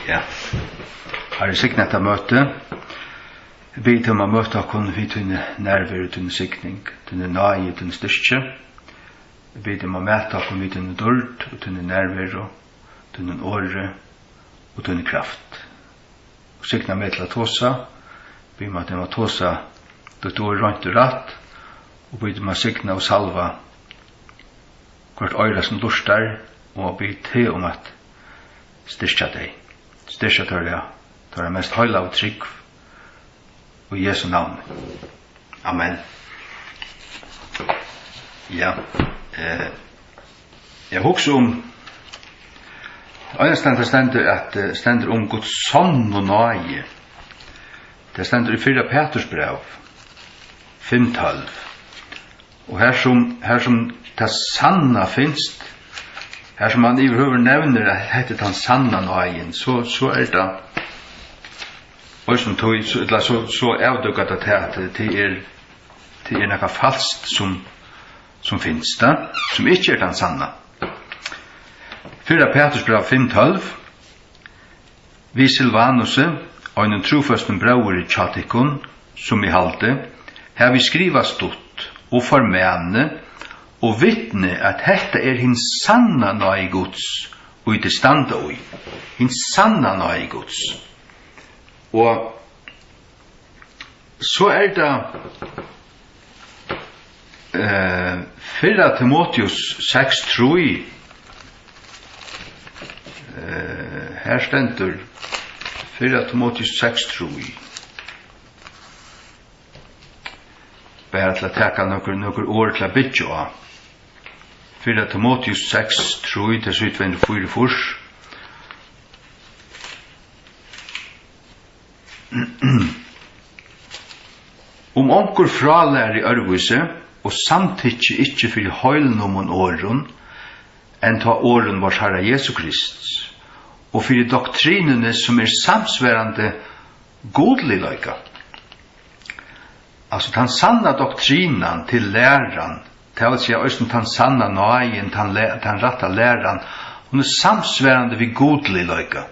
Ja. Har jeg signet av møte. Vi til å møte kun vi til nerver, til signing, til nøye, til styrke. Vi til å møte kun vi til dørt, og til nerver, og til åre, og til kraft. Og signet med til å tåse. Vi må til å tåse det år rundt og rett, og vi til å signet og salva hvert øyre som luster, og vi til om at styrke deg. Styrke deg, ja. Det er mest høyla og trygg og i Jesu navn. Amen. Ja. Jeg husker om Øyne stender at stender om Guds sånn og nøye. Det stender i 4 Petrus brev 5:12. Og her som det sanna finst, her som man i overhover nevner at heter den sanna nøyen, så det og som tog så avdukket at det er noe falskt som finnes det, som ikke den sanna. 4 Petrus brev 5:12. Vi Silvanus og en troføsten brauer i tjatikon, som i halte, her vi skriva stått og formene og vittne at dette er hins sanna nøye Guds og i det standa ui. Hins sanna nøye Guds. Og så det 4 Timotheus 6:3. Her stendur 4 Timotheus 6:3. Bare til å teka noen år til å bytja av. 4 Timotheus 6:3 til 7:24. Om onkur fralær i ørvise og samtidig ikke for høylnumon åren enn ta åren vars Herre Jesu Krist og for doktrinene som samsværende godlighøyga. Altså den sanna doktrinen til læran, det vil si at den sanna nøyen, den rette læran, hun samsværende vid godlighøyga.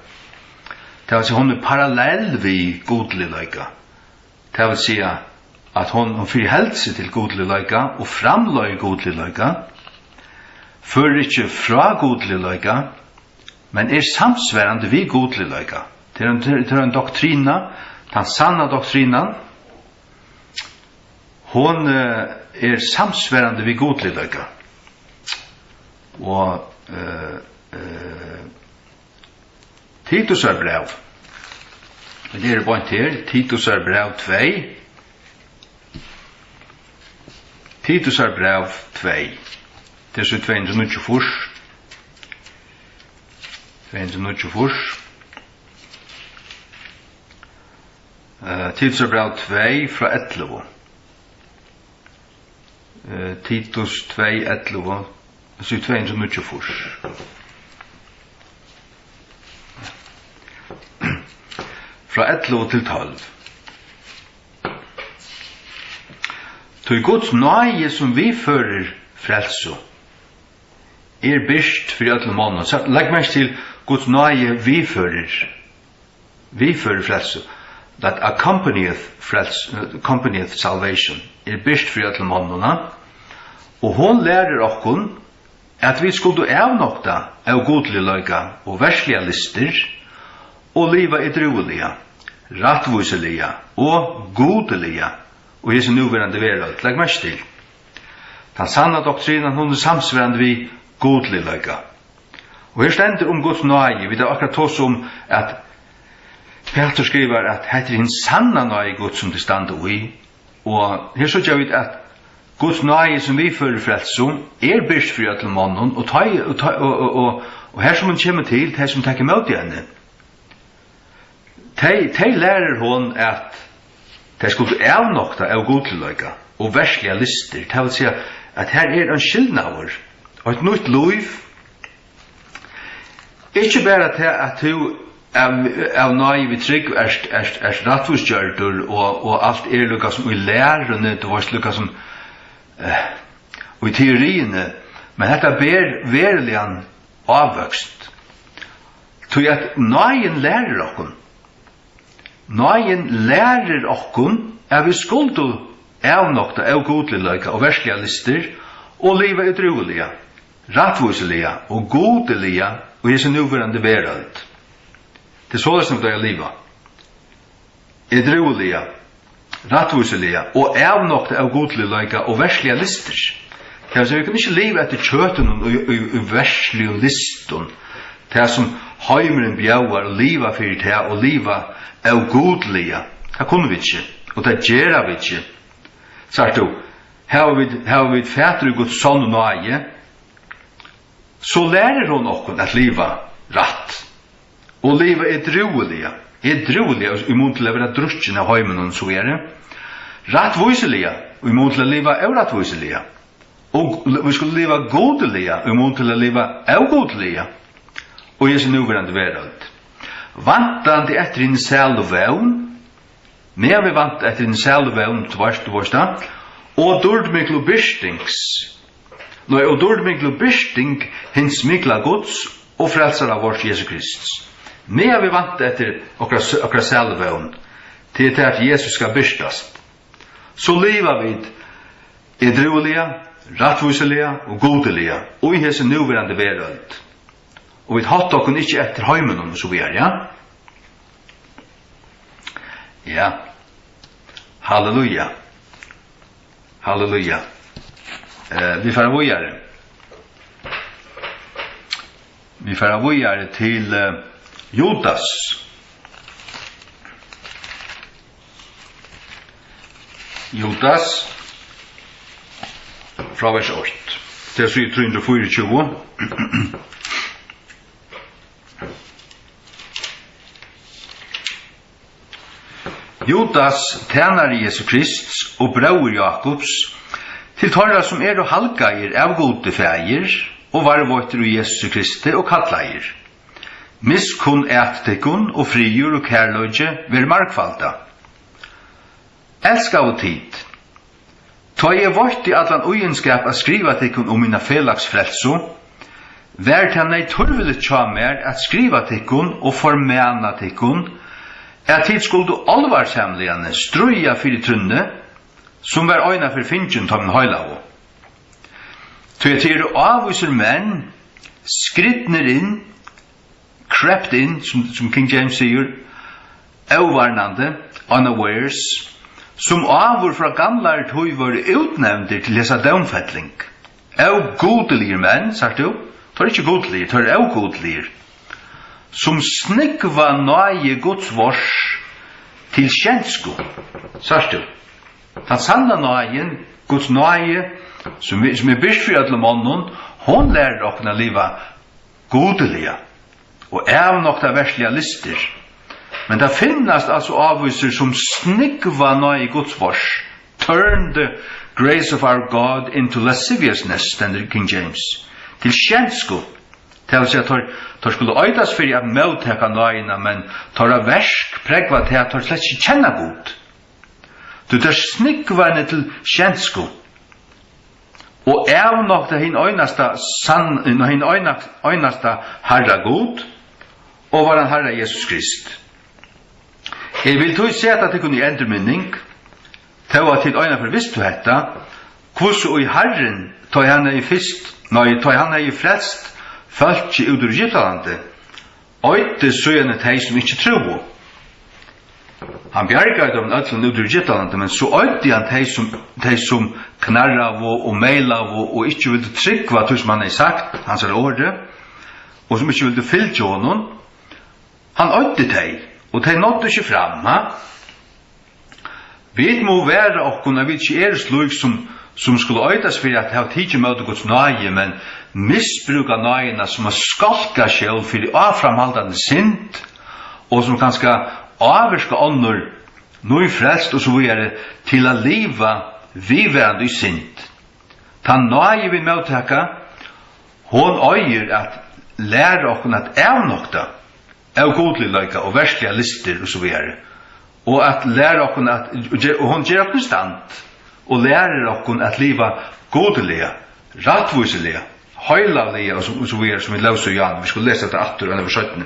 Det vil si hun parallell vid godlighøyga. Det vil si at hun fyrir helse til godlighøyga og framløy godlighøyga, fører ikke fra godlighøyga, men samsværende vid godlighøyga. Det en doktrina, den sanna doktrinen, hon samsværende vid godlighøyga. Og Titus brev, det bare til, Titus brev 2, Titus brev 2, det er så 294, 294, Titus brev 2 fra 11, Titus 2:11, så 294. Fra 11 til 12. Tog Guds nøye som vi fører frelso, byrst for alle måneder. Så legg meg til Guds nøye vi fører frelso. That accompanieth salvation, byrst for alle måneder. Og hon lærer okkon at vi skulle avnokta av godlighøyga og verslige lister, og liva idroelige, rattviselige og godelige, og hese nuverande verald. Legg meg til. Den sanna doktrinen, hun samsværende vi godlighøyga. Og her stender om Guds nøye, vi har akkurat tås om at Peter skriver at heter hinn sanna nøye Guds som det standa i, og her så gjør vi at Guds nøye som vi fører frelsom byrst for alle mannen, og her som hun kommer til, det som takker mot henne. De lærer hon at de skulle avnokta av godlighøyga og verslige lister. Det vil si at her en skillnaver og et nytt liv. Ikke bare til at du av nøye vi trygg rattvusgjørter og alt lukka som i lærerne, det var lukka som og i teoriene, men dette ber verilig avvøkst. Tog at nøyen lærer okkun. Nøyen lærer okkun at vi skuldu avnokta av godliga og versliga lister og liva utruliga, rattvuseliga og godeliga og i sin nuvarande verald. Det er således som det er liva. Utruliga, rattvuseliga og avnokta av godliga og versliga lister. Det er så vi kan ikke liva etter kjøten og verslige listun. Det er som heimeren bjauar og liva fyrir det og liva av godliga. Det kunne vi ikke, og det gjerra vi ikke. Sagt du, har vi fætter i Guds sånn og nøye, så lærer hun okken at liva ratt. Og liva edruelige i mån til å være drutjen av heimen så er det. Rattvuselige, i mån til å liva avrattvuselige. Og vi skulle liva godelige, i mån til å liva avgodelige. Og i sin nuvarande verald. Vantande etter en sæl og vevn, mer vi vant etter en sæl og vevn til varsta, og dord miklo byrstings. Og dord miklo byrsting hins mikla gods og frelsar av vårt Jesus Kristus. Mer vi vant etter okra sæl og vevn, til at Jesus skal byrstast. Så liva vi edruelige, rattvuselige og godelige, og i hese nuvarande verald. Og vi hatt okken ikke etter heimen og så vi ja? Ja. Halleluja. Halleluja. Vi får vågjare. Vi får vågjare til Judas. Judas fra vers 8. Det er 324. Judas tjener Jesus Krist og bror Jakobs til tørra som og halgair av gode feir og varvåter i Jesus Kristi og kattleir. Miskun tekun og frigjur og kærløgje ver markfalda. Elska og tid. Ta jeg vart i allan ugenskap a skriva tekun om mina felagsfrelso, vær tenne i turvelet tjamer at skriva tekun og formena tekun, at tid skulle du alvarsamligane struja fyrir trunne, som var øyna for finnjun tom høylav. Til at er avviser menn, skrittner inn, crept inn, som King James sier, avvarnande, unawares, som avur fra gamlar tøy var utnevndir til lesa dømfelling. Av godelir menn, sagt du, tar ikke godelir, tar av godelir, som snikva nøye Guds vors til kjensku. Sagt du, den sanna nøyen, Guds nøye, som er byrst for alle mannen, hon lærer okna liva godelige, og nokta verslige lister. Men det finnast altså avviser som snikva nøye Guds vors, turn the grace of our God into lasciviousness, stender King James, til kjensku. Det vil si at tar skulle øydas fyrir at møtteka nøyina, men tar av versk pregva til at tar slett ikke kjenna god. Du tar snikvane til kjensku, og nokta hin øynasta herra god, og var han herra Jesus Krist. Jeg vil tog se at det kunne i endreminning, til at hin øyna for visst du hetta, hvordan og i herren tar han i fist, tar han i frelst, folk i Udurgitalande, øyte søgjene teg som ikke tro. Han bjerget av en øtlen Udurgitalande, men så øyte han teg som knarrav og meilav og ikke ville tryggva til som han har sagt, hans åre, og som ikke ville fylle honom. Han øyte teg, og teg nådde ikke fram. Vi må være okkona, vi ikke slug som skulle øytas for at ha tidsi møte Guds nøye, men misbruka nøyena som har skalka själv for avframhaldande synd, og som kanskje avvirska ånder, nøy frelst og så videre, til å liva viverande i synd. Ta nøye vi møteka, hon øyer at lære okken at avnokta, av godliga og verslige lister og så videre, og at lære okken at, og hon gjør okken stand, og lærer okken at liva godliga, rattvuselige, høylavlige og så videre som vi løser Jan. Vi skulle lese etter 8 og 17.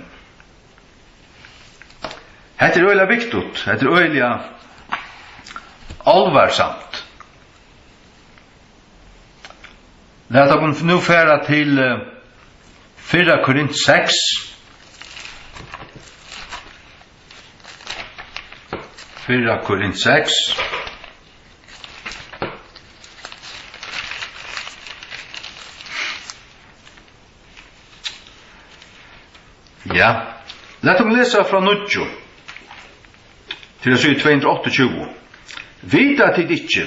Hetta øyla viktigt, hetta øyla alvarsamt. Låt oss nu færa til 4 Korint 6. Fyrra Korint 6. Ja, låt oss läsa från 9 till 228. Vita till ikke,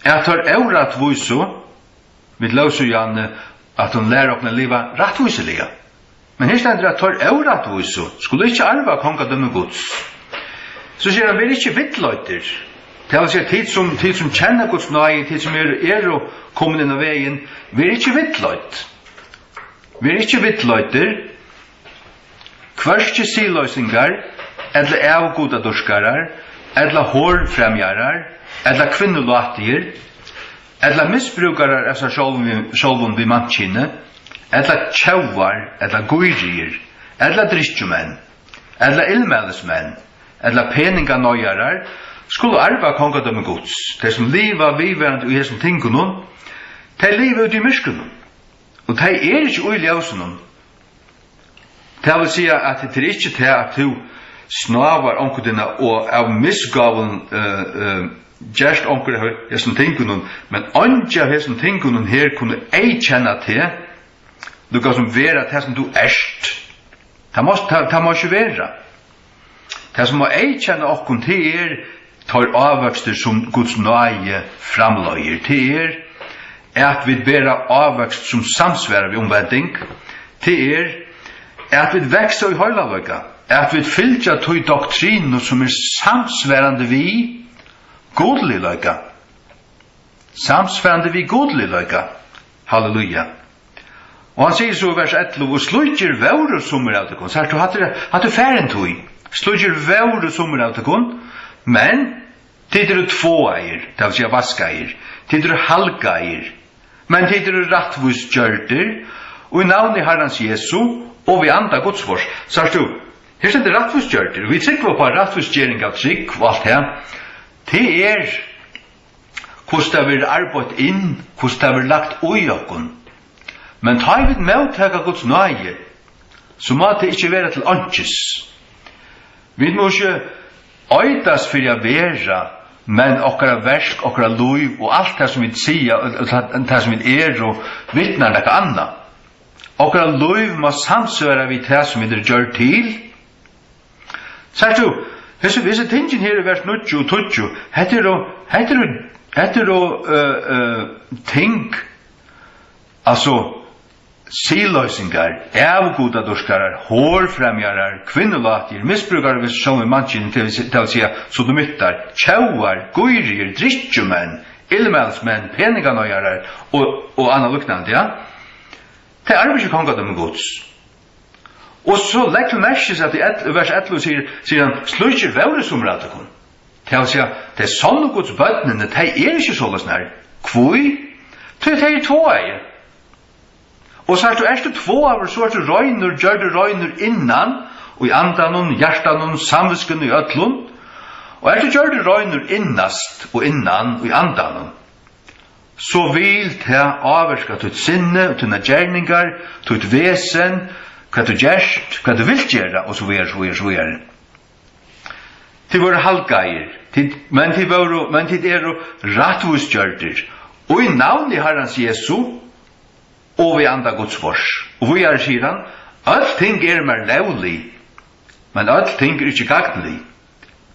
at har eurat vuiso, vid lausu Janne, at hon lär okna leva rattviseliga. Men her stendur at har eurat vuiso, skulle ikke arva kongadömme Guds. Så sier han, vi ikke vittløyter. Det vil si, tid som kjenner Guds nøye, tid som og kommet inn av veien, vi ikke vittløyt. Vi ikke vittløyter, hverske siløysingar, eller avgodadorskarar, eller hårfremjarar, eller kvinnolatier, eller misbrukarar av sjálvun vi mannkine, eller tjauvar, eller guirier, eller drittjumenn, eller ilmælesmenn, eller peninganøyarar, skulle arva kongadømme Guds. De som liva viverand i hesson tingunum, de liva ut i myrskunum. Og de ikke ui ljausunum. Det vil si at det ikke til at du snavar onkodina og av misgavun gjerst onkur hesson tingunum, men anja hesson tingunum her kunne ei kjenna til, du kan som vera til som du erst. Det må ikke vera. Det som må ei kjenne okkun til tar avvøkster som Guds nøye framløyer til at vi bera avvøkst som samsværer ved omvending til at vi vekser i høylavøyga, at vi fylgja tog doktrinen som samsværende vi godlig løyga. Samsværende vi godlig løyga. Halleluja. Og han sier så i vers 11, og slutjer våre sommer av det, så har du færen tog. Slutjer våre sommer av det, men tider tvåeier, det vil si vaskeier, tider halgeier, men tider rattvusgjørter, og i navn i Herrens Jesu, og vi anda godsvors. Så er du, her stender rattvusgjørter, vi trykker på rattvusgjøring av trygg og alt her, det hvordan det vil arbeid inn, hvordan det vil lagt ui okkon. Men ta vi medtaka Guds nøye, så må det ikke være til åndsjes. Vi må ikke øydas for å være, men okkara versk, okkara liv, og alt det som vi sier, og det som vi og vittnar noe annet. Okkara liv må samsvara vi det som vi gjør til. Så er du, disse tingene her i vers 9 og 20, heter ting, altså, siløysingar, avgodadorskarar, hårfremjarar, kvinnolatier, misbrukar hvis som i mannkinn til å si sodomittar, tjauar, guirier, drittjumenn, ilmælsmenn, peninganøyarar og anna luknande, ja. Det er ikke kongadømme Guds. Og så legg til merkes at i vers 11 sier han, slutjer våre somratakon. Det vil si det er sånn Guds bøtnene, det er ikke sånn her. Kvoi? Det er tåeier. Og så er du två så er du røyner, gjør du røyner innan, og i andanon, hjertanon, samvisken og i øtlun, og du gjør du røyner innast, og innan, og i andanon, så vil det avverska til sinne, og til gjerningar, til vesen, hva du gjerst, hva du vil gjøre, og så videre. Til våre halvgeier, men til rattvusgjørter, og i navn i Herrens Jesu, og vi anda Guds vors. Og vi sier han, alt ting mer lovlig, men alt ting ikke gagnlig.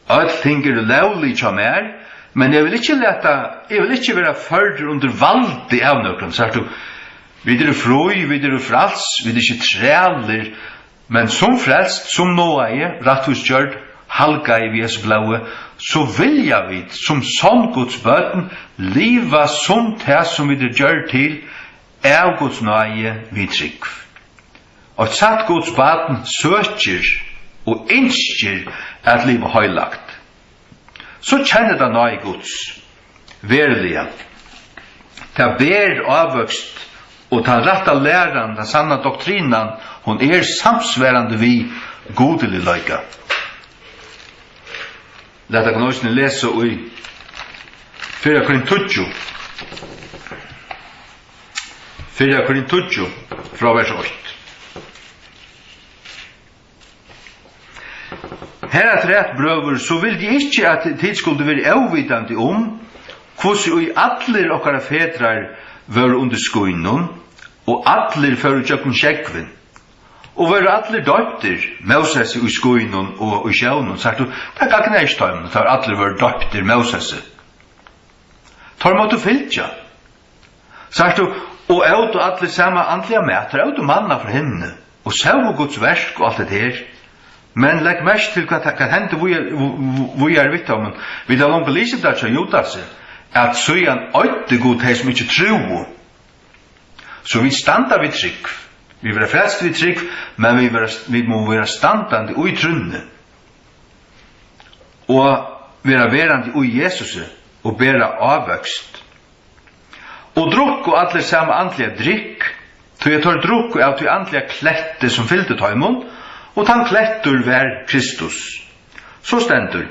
Alt ting lovlig til mer, men jeg vil ikke være førder under valg i avnøkken. Så du, vi frøy, vi frals, vi ikke træler, men som frelst, som nåeie, ratthusgjørd, halga i vi blaue, så vilja vi, som sånn Guds bøten, liva som det som vi gjør til, av Guds nøye vi trygg. Og satt Guds baden søker og innskjer at livet høylagt. Så kjenner det nøye Guds verilige. Det ber avvøkst og den rette læren, den sanne doktrinen, hun samsværende vi godelig løyga. Leta kan også lese i 4 Korintuccio. 4 Korintuccio fra vers 8. Her er rett brøver, så vil de ikke at tid skulle være avvitande om hvordan i atler okkara fedrar var under skoinnon, og atler fører tjøkken skjekven. Og var atler døpter, Moses i skoinnon og i sjøvnon, sagt du, det er ikke næstøymen, det er atler var døpter, Moses. Tar måtte fyltja. Sagt du, og out og atler samme antlige mæter, out og manna for henne, og sau Guds versk og alt det her. Men legg mest til hva hente vi er vitt om, vi da langt lyset der til Judas, at søyan øyde god hei som ikke tro. Så vi standa vid trygg. Vi var frelst vid trygg, men vi må være standande ui trunne. Og være verande ui Jesus og bæra avvøkst. Og drukk og alle samme andlige drikk, så jeg tar drukk av til andlige klette som fyllte taimon, og tan klettur vær Kristus. Så stendur,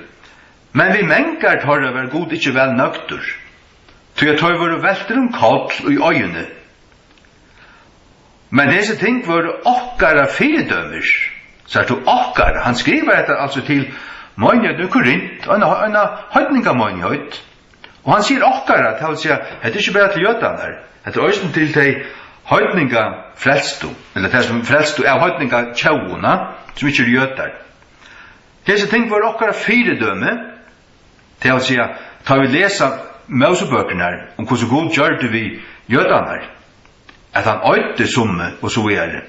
men vi mengar tar det vær god ikkje vel nøgtur, så jeg tar våre velter kall i øyene. Men disse ting var okkara firedømers, så er det okkara, han skriver etter altså til Mønjød og Korint, og en høytning av Mønjød, og han sier okkara, til å si at det er ikke bare til jødene her, det er også til de høytninga frelstu, eller det som frelstu er høytninga tjauna, som ikke er jøder. Disse ting var okkara firedømme, til å si at ta vi lesa Mosebøkene her, om hvordan god gjør det vi jødene her, at han øyde summe og så videre.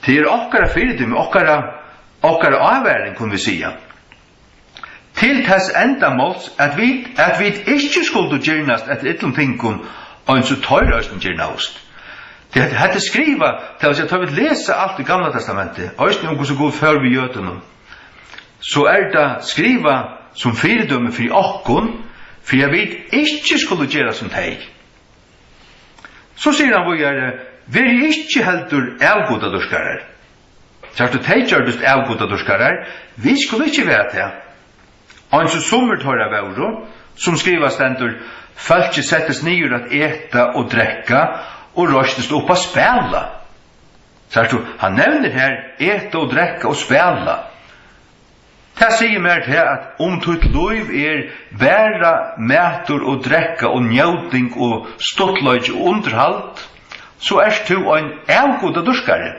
Det er okkara firedømme, okkara avværing, kunne vi sige. Til tess endamåls at vi ikke skulle gjernast etter ytlom tingkun og en så tøyrøsten gjernast. Det hette skriva til å si at vi lesa alt i Gamla Testamentet, og om hvordan god før vi jødene, så det skriva som firedømme fri okkun, for jeg vet ikke skulle gjøre som teg. Så sier han vi er ikke heldur avgoda dorskarar. Så du teg gjørdest avgoda dorskarar, vi skulle ikke være til. Og en så sommer tar av euro, som skriva stendur, falskje settes nyer at eta og drekka, og røstest opp å spela. Så han nevner her, eta og drekka og spela. Det sier mer til at om tutt liv er bæra mætur og drekka og njøting og stottløyge og underhalt, så du en avgoda dorskare.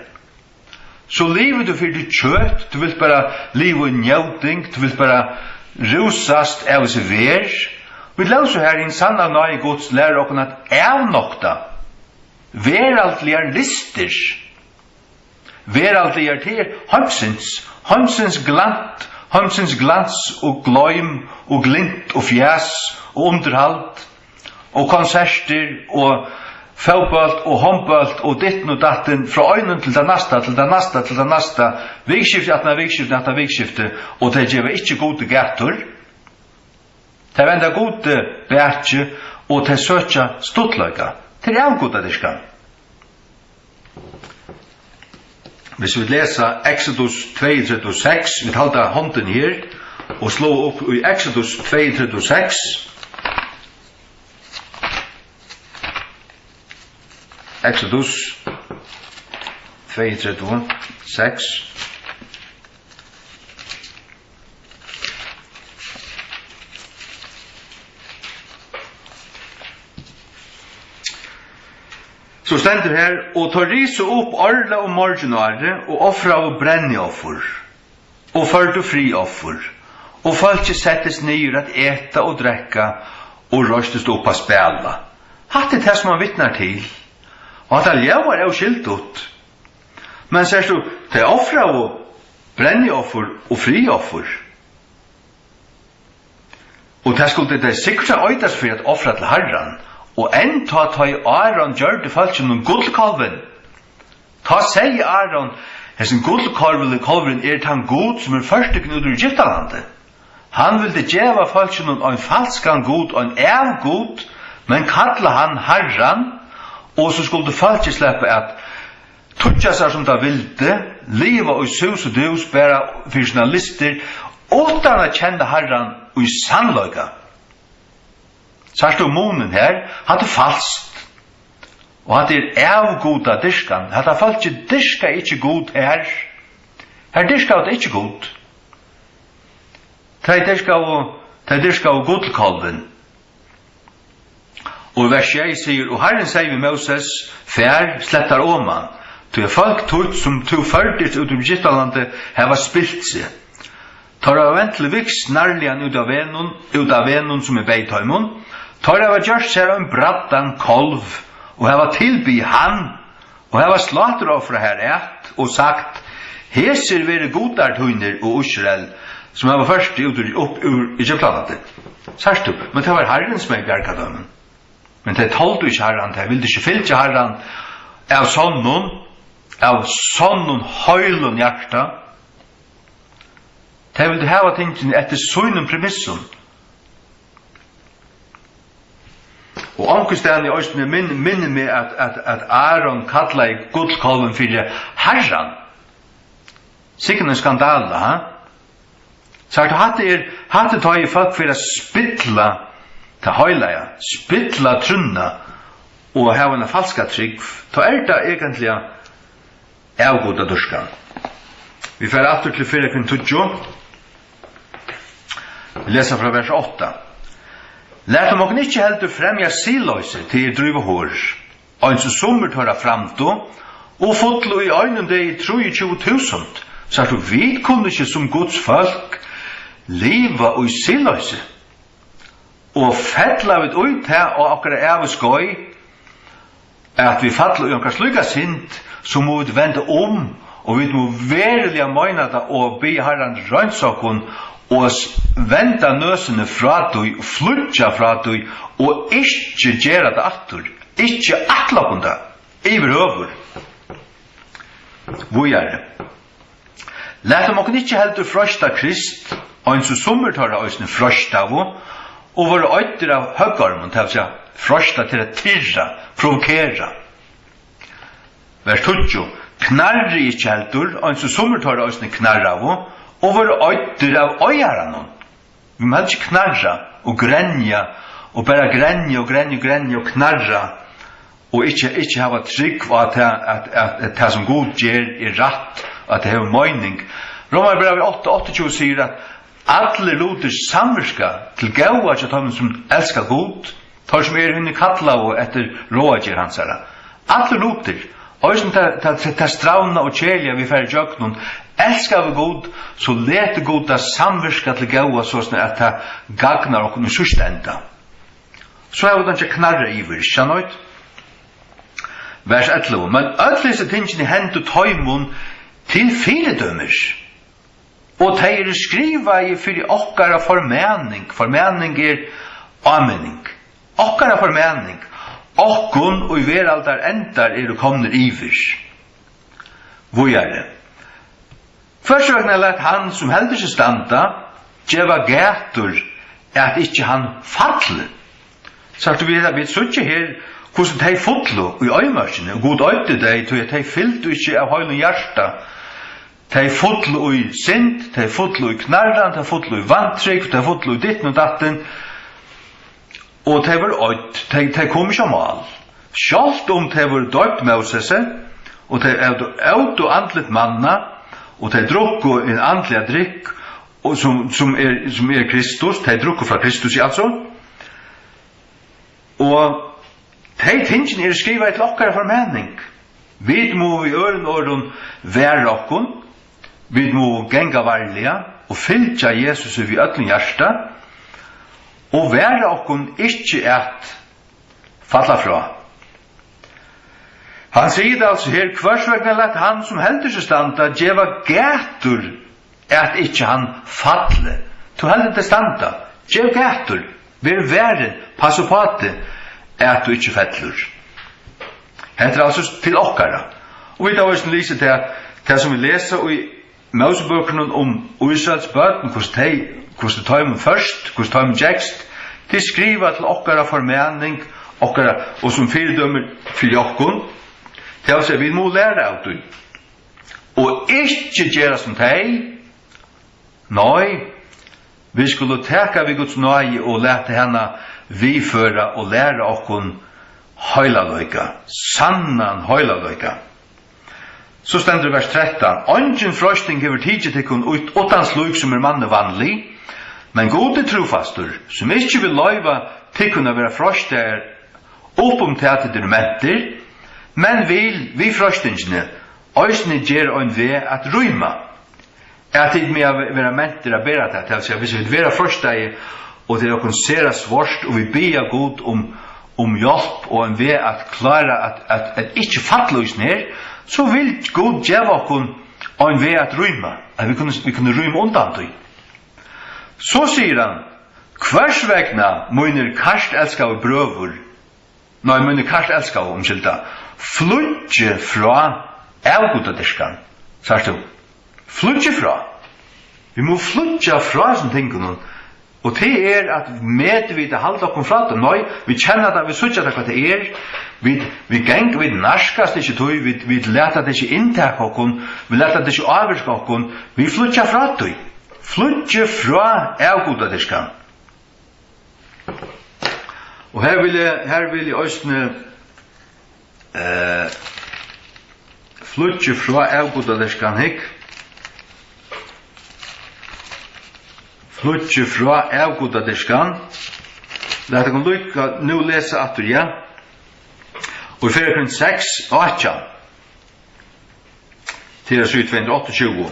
Så livet du fyrir kjøtt, du vil bare liv og njøting, du vil bare rusast av seg ver. Vi løser her i en sanna nøye gods lærer okken at avnokta, veraldlige lister, veraldlige til heimsins glant, heimsins glans og gløym og glint og fjæs og underhalt og konserter og fotball og håndball og ditten og datten fra øynene til det nasta, til det nasta, til det nasta, vikskifte etter vikskifte, og det gjør ikke gode gator. Det vender gode bætje, og det søtja stuttløyga. Det er avgoda det skal. Hvis vi leser Exodus 2:36, vi talte hånden her, og slå opp i Exodus 2:36, Exodus 2:36. Så stendur her, og tar riso opp arla og morgenare, og offra og brenneoffer, og ført og frioffer, og folk settes nyer at eta og drekka, og røstest opp a spela. Hatt det som han vittnar til. Og at aljavar er skilt ut. Men sier du, det er offra og brenneoffer og frioffer. Og det skulle det sikkert ha øydas for at offra til Herren, og enn ta i Aron gjør det folk som gullkalven. Ta seg i Aron, hessen gullkalven er tan god som er første knut i Egyptalandet. Han ville djeva folk som en falskan god og en god, men kalla han Herren, og så skulle folk slippe at tutja seg som det vilde, liva og sus og dus, bæra for sina lister, utan att känna Herren och i sannlöka. Så står månen här, han är falskt. Och han är avgoda diskan. Han har falskt diska inte god här. Här diska är inte god. Det diska och godkolven. Og vers 6 sier, og Herren sier vi Moses, fær slettar åman, til folk tog som tog førdigt ut av Egyptalandet, heva spilt seg. Tar av vent til viks nærligan ut av venun som beithøymon, tar av gjørst seg en brattan kolv, og heva tilby han, og heva slater av fra her et, og sagt, heser vere godartøyner og Israel, som heva først ut ur Egyptalandet. Sørst du, men det var Herren som bjergadømmen. Men det tålte ikke Herren, det ville ikke fyllt til Herren av sånn høylun hjerta. Det ville hava tingene etter søgnen premissun. Og ankerstedet i Østene minner meg at Aaron kallet i gudskolven for Herren. Sikkert en skandale, ha? Så hadde tar i folk for å spittla ta høyleia, spittla trunna og hava en falska trygg, ta det egentlig avgoda durskan. Vi fer atter til 4:20. Vi leser fra vers 8. Lät om og ikke heldur fremja siløyser til driva hår, og som sommer tåra framtå, og fotlo i øynene det i 23.000, så at du vid kunne ikke som Guds folk liva og i siløyser. Og fettla vi ut her og akkurat av skoj at vi fettla i akkurat slugga sint så må vi vende og vi må verilig møyna det og be Herren røynsakon og venda nøsene fra deg, flutja fra deg og ikke gjøre det atter, ikke atlakunda iverhøver. Hvor er det? Lät om okkur ikke heldur frøsta Krist og en som sommertar av oss frøsta og var øyder av høggarmen til å si frøsta til å tirra, provokera. Vers 20. Knarri ikke heldur og en som sommertar av oss knarra og var øyder av øyaranon. Vi må ikke knarra og grenja og bare grenja og knarra og ikke hava trygg at det som god gjør rett at det har møyning. Romarbrevet 8:28 sier at alle loter samverska til gaua til dem som elskar god, tar som hunne kalla og etter rådjer hans herra. Alle loter, og som ta strauna og kjelja vi færre jøknun, elskar vi god, så lete god da samverska til gaua sånn at det gagnar okkur i sørstenda. Så er det ikke knarra iver, skjønnøyt? Vers 11. Men öllese tingene hendu tøymun til firedømmers. Og de skriva i fyrir okkara formening. Formening anmenning. Okkara formening. Okkun og i veraldar endar komner ivers. Hvor er det? Først vegna lett han som heldur seg standa, djeva gætur at ikkje han fattler. Så at vi suttje her hvordan de fotlo i øymørsene, og god øyde de, til at de fyllte ikke av høylen hjersta. De fotlo i sint, de fotlo i knarran, de fotlo i vantrykk, de fotlo i ditten og datten, og de var øyd, de kom ikke mal. Sjalt om de var døypt med oss, og de er øyd og andlet manna, og de drukko en andlig drikk, og som er Kristus, de drukko fra Kristus altså, og de tingene skriva et okkara formening. Vi må i øren være okkon, vi må genga varliga, og fylgja Jesus vi ødlen hjärsta, og være okkon ikkje et falla fra. Han sier det altså her, kvarsvegna lett han som heldur seg standa, djeva gætur at ikkje han falle. Du heldur det standa, djeva gætur, ver væren, pass på det, at du ikke fettler. Hette altså til okkara. Og vi tar også lyse til det som vi leser i Mosebøkene om Israels bøten, hvordan tar man først, hvordan tar man tekst, til skriva til okkara formening, okkara, og som fyrdømmer for okkon, til å si vi må lære av det. Og ikke gjøre som deg, nei, Vi skulle teka vi Guds nøye og lete henne viføre og lære okkon høylaløyka, sannan høylaløyka. Så stender vers 13. Ongen frøsting hever tidsi tikkun utans luk som manne vanlig, men gode trofastur, som ikkje vil løyva tikkun å være frøster til at det menter, men vil vi frøstingene òsne gjer ein ved at røyma. At det med å være menter å bæra det, altså hvis vi være frøster og det å sera svårt, og vi ber god om hjelp og en ved at klara at ikke fattløs ned, så vil god gjøre oss en ved at røyma, at vi kunne røyma undan det. Så sier han, hvers vegna møyner karstelskave brøver, møyner karstelskave omkylda, flutje fra avgodaderskan, sier du, flutje fra. Vi må flutje fra som tingene, og det at medvite halda okkom fra det. Nei, vi kjenner det, vi sutja det hva det vi geng, vi narskast ikke tog, vi leta det ikke inntak okkom, vi leta det ikke avvirka okkom, vi flutja fra det. Flutja fra avgodaderskan. Og her vil jeg òsne flutja fra avgodaderskan hikk, flutje fra avgodaderskan. Det kan lukka nu lesa atur, ja. Og i 4.6, 8. Til 228.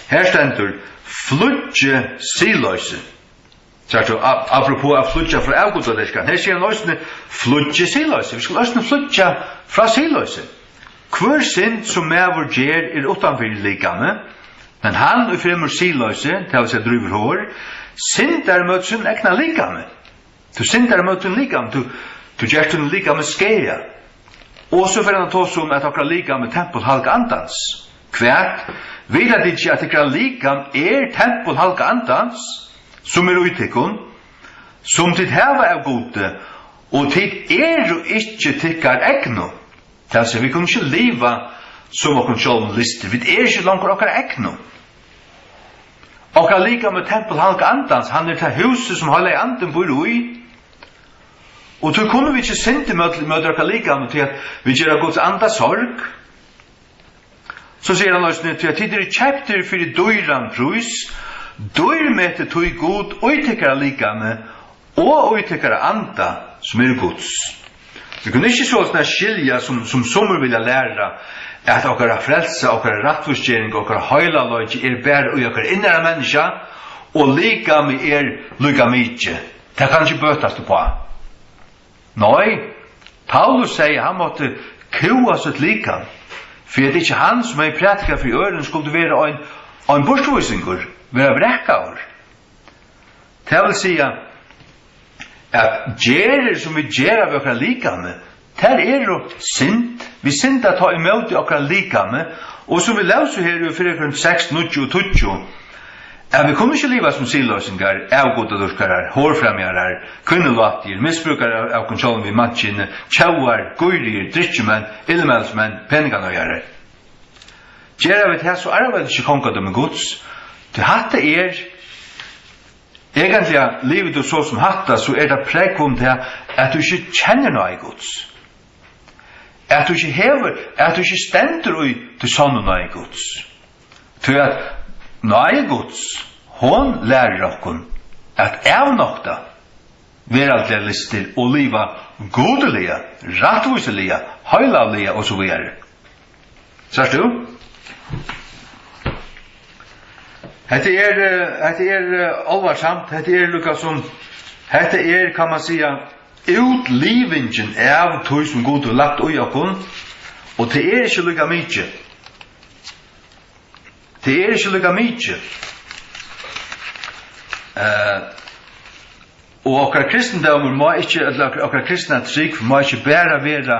Her stendur flutje siløyse. Så apropos av flutja fra avgodaderskan. Her sier han også flutje siløyse. Vi skal også flutja fra siløyse. Hver sinn som mever gjer utanfor likame, men han og fremur siløyse, til å si driver hår, syndar mot sin egna likame. Du syndar mot sin likame, du gjør sin likame skeia. Og så får han ta som at akkurat likame tempel halka andans. Kvært, vil at ikke at akkurat likame tempel halka andans, som uttikkun, som tid heva av gode, og tid jo ikke tikkar egno. Til å si, vi kunne ikke liva som okkur sjálv lister. Vi ikke langt okkar egnu. Okkar lika med tempel halka andans, han det huset som halva anden bor i. Og så kunne vi ikke sinte med okkar lika med til at vi gjør Guds anda sorg. Så sier han også til at tidligere kjepter fyrir døyran prus, døyrmete tog god, oitikkara lika med, og oitikkara anda som Guds. Vi kunne ikke sånn skilja som sommer vilja læra, at okkara frelsa, okkara rattvurskjering, okkara høylaløyge bare og okkara innere menneska, og lika med lika mykje. Det kan ikke bøtast på. Nei, Paulus sier han måtte kua sitt lika, for det ikke han som prætika for øren skulle være en bortvisingur, være brekkaur. Det vil si at gjerer som vi gjerer vi okkara lika med, her jo synd. Vi synda ta imot okkara likame, og som vi lauser her i 4.6, 9 og 20, at vi kunne ikke liva som siløysingar, avgodadurskarar, hårframjarar, kvinnelattir, misbrukar av kontrollen vid matchene, tjauar, gøyrir, drittjumenn, illmelsmenn, penninganøyarar. Gjera vi det så vi ikke kongadom med Guds. Til hatta egentlig livet du så som hatta, så det prekvom til at du ikke kjenner noe i Guds. At du ikke hever, at du ikke stender ui til sånne noe i Guds. Til at noe i Guds, hon lærer okkon at avnokta veraldlige lister og liva godelige, rattviselige, høylavlige og så videre. Sørst du? Hette alvarsamt, hette lukka som, hette kan man sia, utlivingen av tog som god og lagt ui okkon, og det ikke lukka mykje. Det ikke lukka mykje. Og okkar kristendommer må ikke, okkar kristna trygg må ikke bæra vera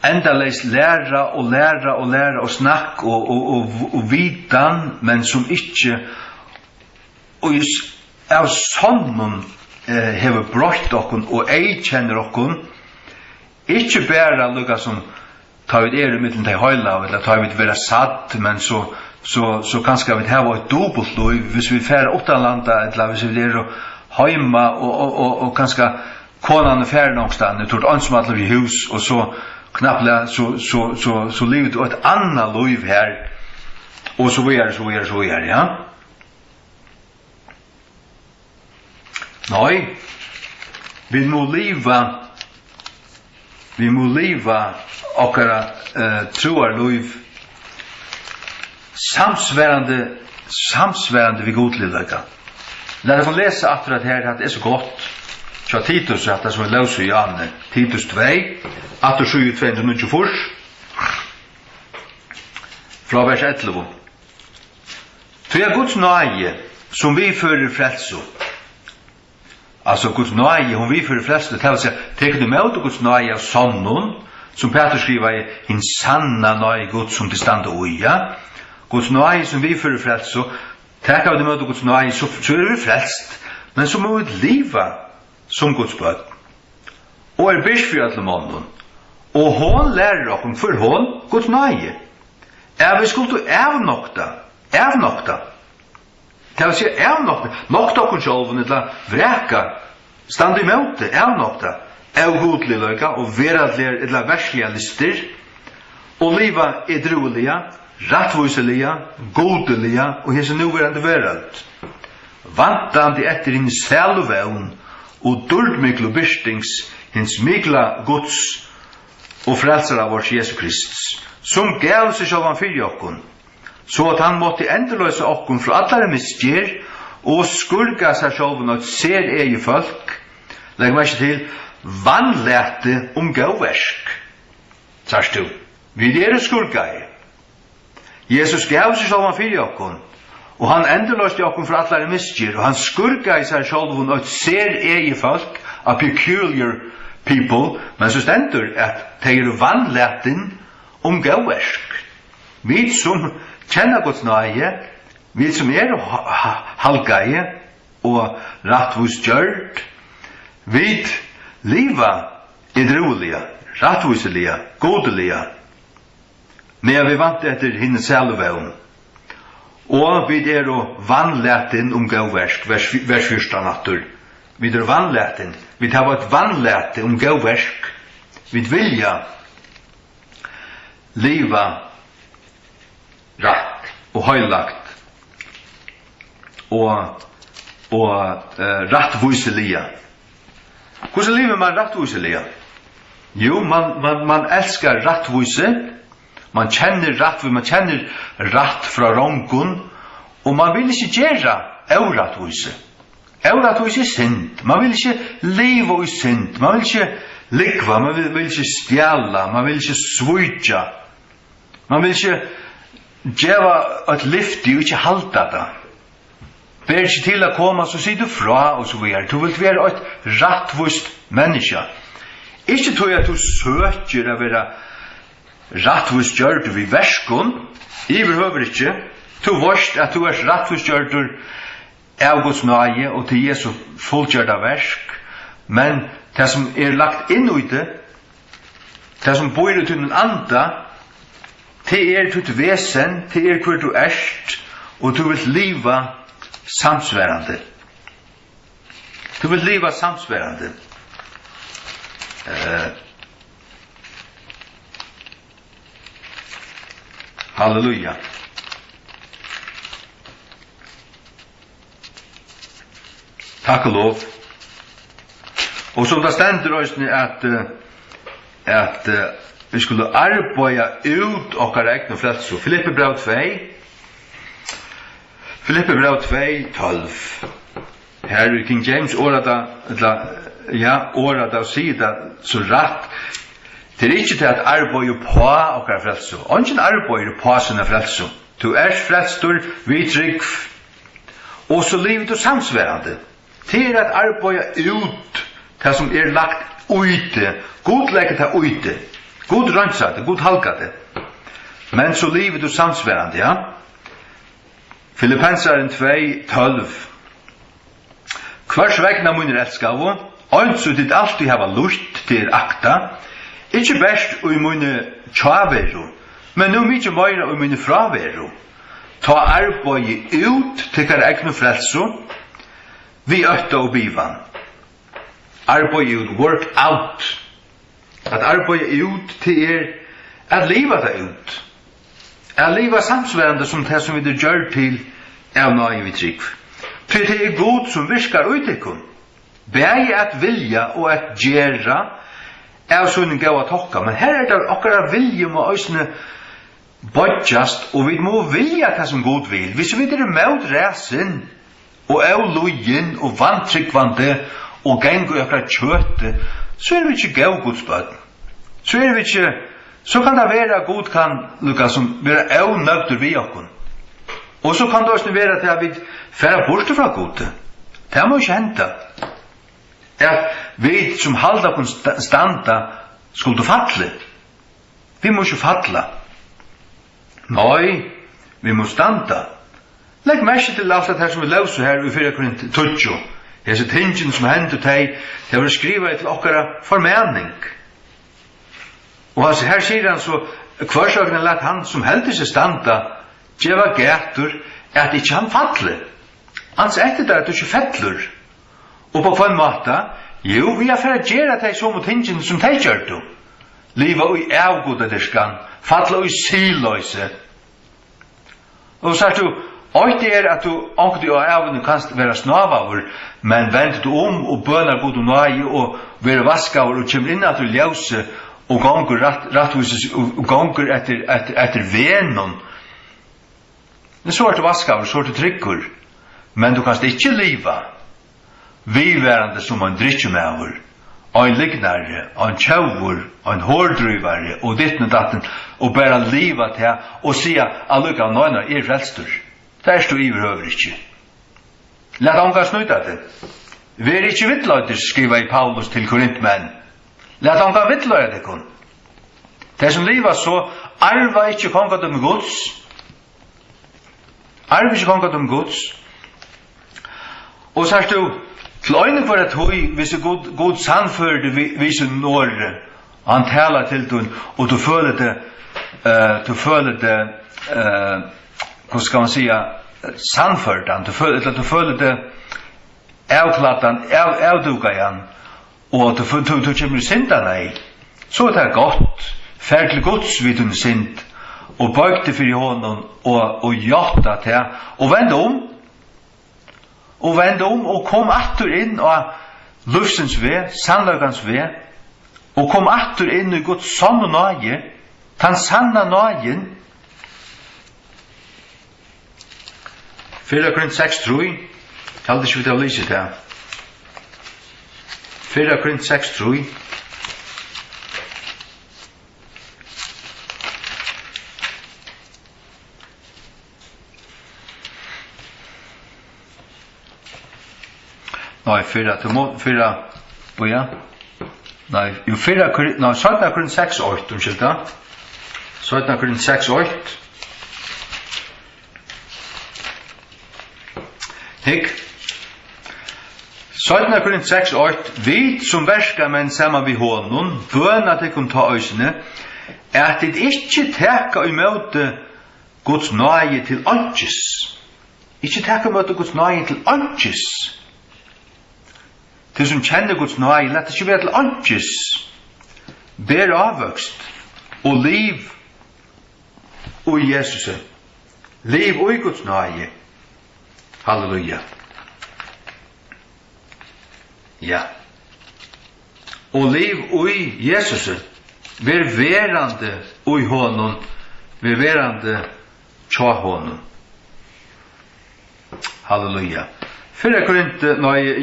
endaleis læra og snakk og vidan, men som ikke av sånn hever brått okkon og ei kjenner okkon, ikke bæra lukka som ta vid mittlen til høyla, eller ta vid vera satt, men så så kanskje vi har et dobbelt liv hvis vi fer utenlanda eller hvis vi heima og kanskje konan fer någonstans det tror ansvar alla i hus och så knappla så livet och ett annat liv här och så vidare ja. Nej. Vi må leva okra troar liv samsvärande vi godliga. Låt oss läsa att det här att är så gott. Så Titus att det som läser i Janne Titus 2 8:7-24 från vers 11. Ty är Guds nåde som vi för frälso. Alltså Guds nåde hon vi för frälso det vill säga tecken emot Guds nåde av sonnen som Petrus skriver i en sanna nåde Gud som det standa oja. Guds nåde som vi för frälso tackar vi emot Guds nåde så är vi frälst men så må vi leva som Guds barn. Og bish for alle mannen. Og hon lærer okken for hon Guds nøye. Vi skulle evnokta. Det vil si evnokta. Nokta okken sjolven eller vreka. Stand imot det, evnokta. Godlig løyga og veradlige eller verslige lister. Og liva edruelige, rattviselige, godelige og hese nuverande verald. Vantandi etter inn selvvevn og dårdmiklo byrstings hins mikla Guds og frelsar av vårt Jesus Kristus, som gav seg sjálvan fyrir okkun, så at han måtte endeløse okkun fra allare misgjer og skurga seg sjálvan og ser egi folk, legg meg ikke til, vannlete gauversk. Sars du, vi skurgai. Jesus gav seg sjálvan fyrir okkun, og han endeløste okkun fra allare misgjer, og han skurga i seg sjálvan og ser egi folk, a peculiar people, men så stendur at de vannleten gauversk. Vi som kjenner Guds nøye, vi som halgaie og rattvusgjørt, vi liva edrolige, rattvuselige, godelige, men vi vant etter hinne selvevevn. Og vi vannleten gauversk, vers 14 natur. Vi vannleten, vi tar et vannlete gauversk, vi vilja liva ratt og høylagt og rattvuselige. Hvordan lever man rattvuselige? Jo, man elskar rattvuse, man kjenner ratt fra rongun, og man vil ikke gjøre euratvuse. Euratvuse er synd, man vil ikke leve i synd, man vil ikke likva, man vil ikke stjæla, man vil ikke svujja, man vil ikke gjeva et lyfti og ikke halta det. Ber ikke til å komme, så sier du fra, og så videre. Du vil være et rattvust menneske. Ikke tog at du søker å være rattvust gjør vi verskun, I behøver ikke. Du vet at du rattvust gjør av Guds nøye, og til Jesu fullgjørda versk, men det som lagt inn i det som bor i til den anda, til ditt vesen, til hvor du og du vil liva samsværande. Du vil liva samsværande. Halleluja. Takk og lov. Og som det stender også at vi skulle arbeide ut okkar egn og frelse. Filippe brev 2, 12. Her i King James årada sier det så rett. Det ikke til at arbeide på okkar frelse. Ongen arbeide på sine frelse. Du frelstor, vi trygg, og så livet du samsværende. Det at arbeide ut det som lagt ute. God legger det ute. God rønsa det, god halka det. Men så livet du samsværende, ja. Filippensaren 2, 12. Hvers vegna munir elskavo, så dit alltid hava lust til akta, ikke best ui munir tjaveru, men nu mykje meira ui munir fraveru. ta arbeid ut til hver egnu frelso, vi øtta og bivan. Arbeid ut, work out. At arbeid ut til at liva det ut. At liva samsværende som det som vi gjør til av nøye vi trygg. For det god som virkar utikon. Begge at vilja og at gjera av sånne gau at hokka. Men her det akkurat vilja må òsne bodjast, og vi må vilja det som god vil. Hvis vi mot resen, og avlugin, og vantryggvande, og gengu akkurat kjøte, så vi ikke gau godsbød. Så vi ikke, så kan det være god kan lukka som være avnøgter vi okkon. Og så kan det også være til at vi færa borste fra gode. Det må ikke hente. At vi som halda kun standa skulle fatle. Vi må ikke fatle. Nei, vi må standa. Legg merke til alt det her som vi løser her i 4 Korint 12. Hese tingen som hendet til det var skrivet til okkara formening. Og her sier han så, hvarsakene lett han som heldig seg standa, djeva gætur, at ikkje han fatle. Han sier etter det at du ikke fettler. Og på en måte, jo, vi har for å gjøre det som tingen som de gjør du. Liva i avgodederskan, fatle i siløyse. Og så du, det at du ångte av avgodene kan være snavavur, men venter du og bønar god og nøye, og være vaskavur, og kommer inn at du ljøse, og gonger rettvises, og gonger etter venon. Men så det vaskavur, så det tryggur. Men du kan ikke liva vidværende som en drikkjumævur, en lignare, en tjauvur, en hårdrøyvare, og ditt og datten, og bare liva til, og sia, allukka av nøyna frelstur. Det du iverhøver ikke. Lett ånga snuta det. Vi ikke vittløyder, skriva i Paulus til Korintmenn. Lett ånga vittløyder det kun. Det som liva så, arva ikke kongadom Guds. Arva ikke kongadom Guds. Og så du, til øyne for at høy, hvis du god sannførde viser nåre, og han taler til den, og du føler det, hva skal man sige, sannførdan, du føler det avkladdan, avdugajan, og du kommer sindan ei, så er det godt, færdig gods vid hun sind, og bøygte for honom, og gjata til, og vende om, og kom atter inn av lufsens ved, sannlagans ved, og kom atter inn i Guds sanne nøye, tan sanna nøyen. 4 Korint 6, tror jeg. Talde ikke vi til å lyse til. 4 Korint 6, tror jeg. Nei, 4, boja. Nei, jo 4 Korint, nei, 17 Korint 6, 8, unnskyld da. 17 Korint 6, 8. Hikk. 17 Korint 6, 8. Vi som verska menn saman vi hånden, bøna til kun ta øysene, at det ikke teka i møte Guds nøye til ønskjes. Ikke teka i møte Guds nøye til ønskjes. Til som kjenner Guds nøye, lett ikke være til ønskjes. Ber avvøkst og liv og Jesus. Liv og Guds nøye. Halleluja. Ja. Og liv ui Jesus, ver verande ui honom, ver verande tja honom. Halleluja. 4 Korint,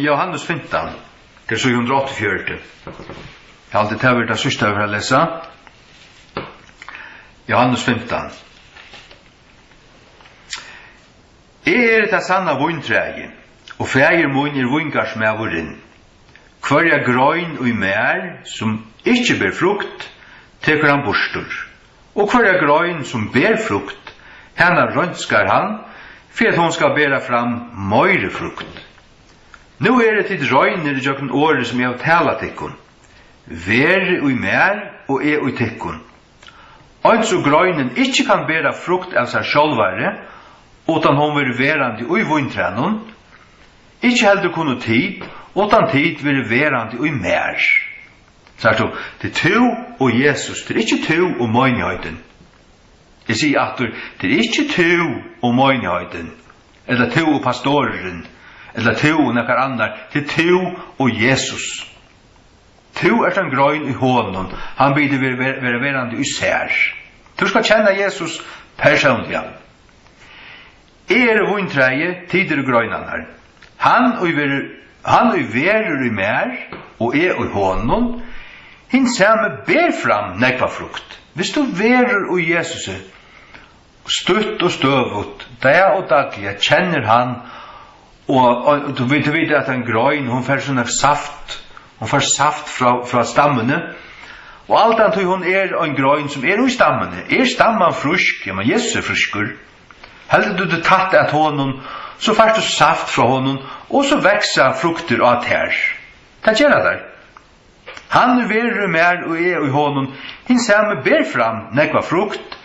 Johannes 15, til 784. Jeg har alltid tævert av sørste over å lese. Johannes 15. Jeg det sanna vintrægi, og fægir mun vingars med vorin. Hverja grøyn og mer, som ikke ber frukt, teker han borstur. Og hverja grøyn som ber frukt, henne rønskar han, for at hun skal bæra fram møyre frukt. Nå det til røyner i jøkken året som jeg har tala tikkun. Vær og mer, og er og tikkun. Og så grøynen ikke kan bæra frukt av seg sjølvare, utan hon vil verande i vintrenon, ikke heldur kunne tid, utan tid vil verande i mer. Så det to og Jesus, det ikke to og møgnhøyden. Jeg sier at det ikke to og møgnhøyden, eller to og pastoren, eller to og nekkar annar, det to og Jesus. To en grøyn i hånden, han blir være verande i sær. Du skal kjenne Jesus personlig. Vintreie, tider og grøynene. Han verer i mer, og i hånden, hin samme ber fram nekva frukt. Hvis du verer i Jesus, stutt og støvut, dag og daglig, kjenner han, og du vet at en grøyn, hun får sånn saft, hun får saft fra stammene, og alt annet hun en grøyn som i stammene. Stammen frusk? Ja, men Jesus fruskur. Heldur du det tatt at honom, så får du saft fra honom, og så vekser frukter av tær. Det gjør det. Han verer mer og i honom, hin samme ber fram nekva frukt,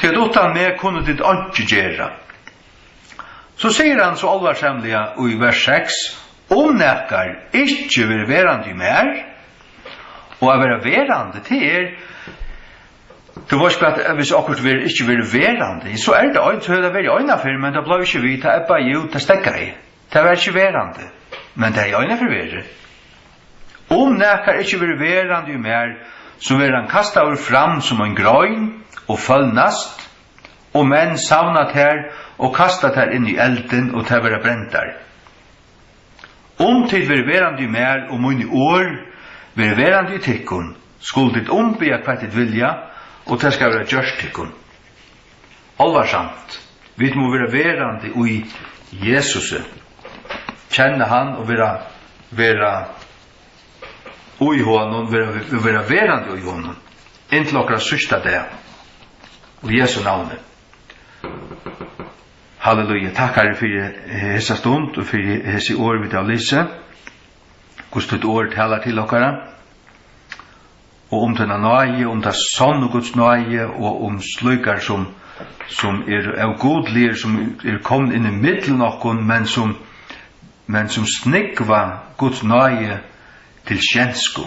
til at utan meg kunne ditt ikke gjøre. Så sier han så alvarsamlega i vers 6, nekkar ikke vil verande i mer, og å være verande til du var ikke at hvis akkurat ikke vil verande, så det øyne, så det veldig øyne for, men det ble ikke vi, det bare jo, det stekker jeg. Det var ikke verande, men det øyne for verre. Nekkar ikke vil verande i mer, så vil han kasta over fram som en grøyn, og følnast, og menn savnat her, og kastat her inn i elden, og til å være brent der. Tid vil verande i mer, og munn i år, vil verande i tikkun, skulle ditt ombya hva ditt vilja, og det skal være gjørst tikkun. Alvarsamt, vi må være verande i Jesus, kjenne han, og være i honom, være verande i honom, inntil okra sørsta det, og Jesu navnet. Halleluja, takk Herre for hessa stund, og for hessi år vi til Lise, hvordan du år taler til okkara, og denne nøye, det sånn og Guds nøye, og slukar som av godlige, som kommet inn i middelen okkon, men som snikva Guds nøye til kjensku,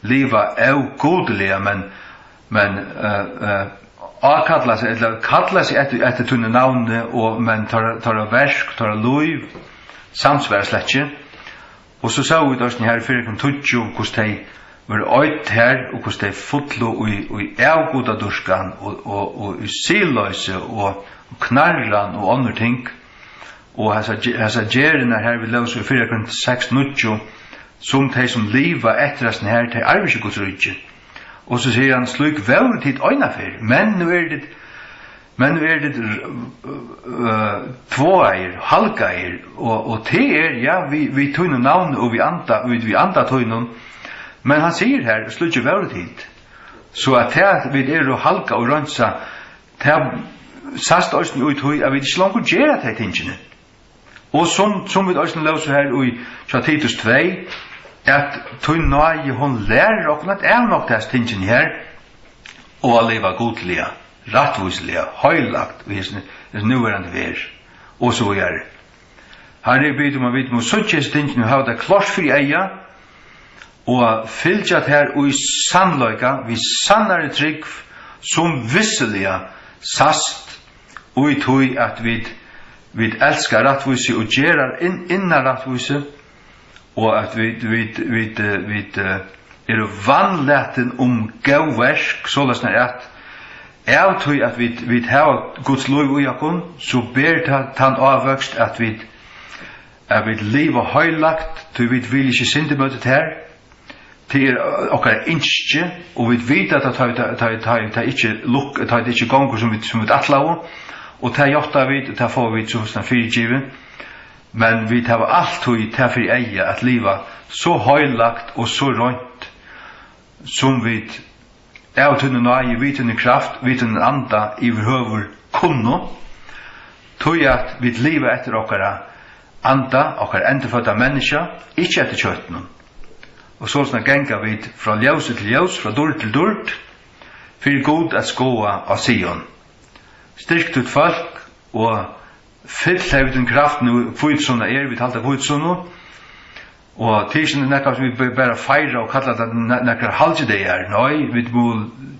liva av godlige, men kalla seg etter tunne navne, men tar av versk, tar av loiv, samsvær slett ikke. Og så sa vi oss her fyrir kan tutju, hvordan de var øyt her, og hvordan de fotlo i avgoda durskan, og i silløyse, og knarran, og andre ting. Og hessa gjerina her, vi løs i fyrir kan 6-9, som de som liva etter oss her, de arver ikke Guds rydje. Og så sier han, sluk vevret hit øyna fyrir, men nu er det tvåeier, halvgeier, og det ja, vi tøyner navn, og vi anda tøyner, men han sier her, sluk vevret hit, så at vi og halga og rønsa, sast òsne ut høy, at vi ikke langt gjerra til tingene. Og som vi òsne løs her i Titus 2, at tøyner hon lærer okkur at nok test tingene her, og å leva godlige, rattvislige, høylagt, og hans nuverande ver, og så gjør. Herre, jeg byd om at vi må søtje tingene og ha det klart for eia, og fylgjat her og i sannløyga, vi sannare trygg, som visselige sast, og i tøy at vi elskar rattvise og gjerar innan rattvise, og at vi vannleten gauversk, såleis at av tøy at vi har Guds lov i akon, så ber han avvøkst at vi liv og høylagt, tøy vi vil ikke syndemøtet her, til okkar innskje, og vi vet at det ikke gonger som vi atla av, og det gjørta vi, det får vi som fyrirgiven, men vi tar alt tøy til for eie at liva så høylagt og så rønt, som vi av tunne nøye, vitende kraft, vitende anda, i høver kunno, tog at vi livet etter okkara anda, okkara endefødda menneska, ikkje etter kjøttene. Og så sånn genga vi fra ljøse til ljøs, fra dør til dør, for god at skåa av Sion. styrkt ut folk, og fyllt av den kraft nu, kvitsona vi talta kvitsona, og tidsen nekka vi bare feira og kalla det nekkar halvdideir, nei, vi må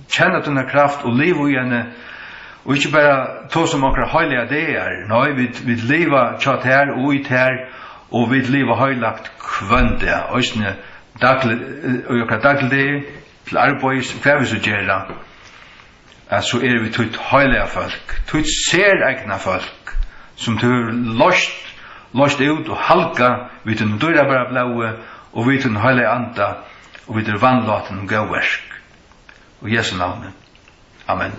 kjenne denne kraft og liva i henne, og ikke bare to som akkur heilige ideer, nei, vi liva tjatt her og ut her, og vi liva heilagt kvønde, òsne daglig det, til arbeids, hva vi så gjerra, så vi tutt heilige folk, tutt særegna folk, som tur lost ut og halka vid den døra bara blaue og vid den heilige anda og vid den vannlaten gåversk. Og Jesu navn. Amen.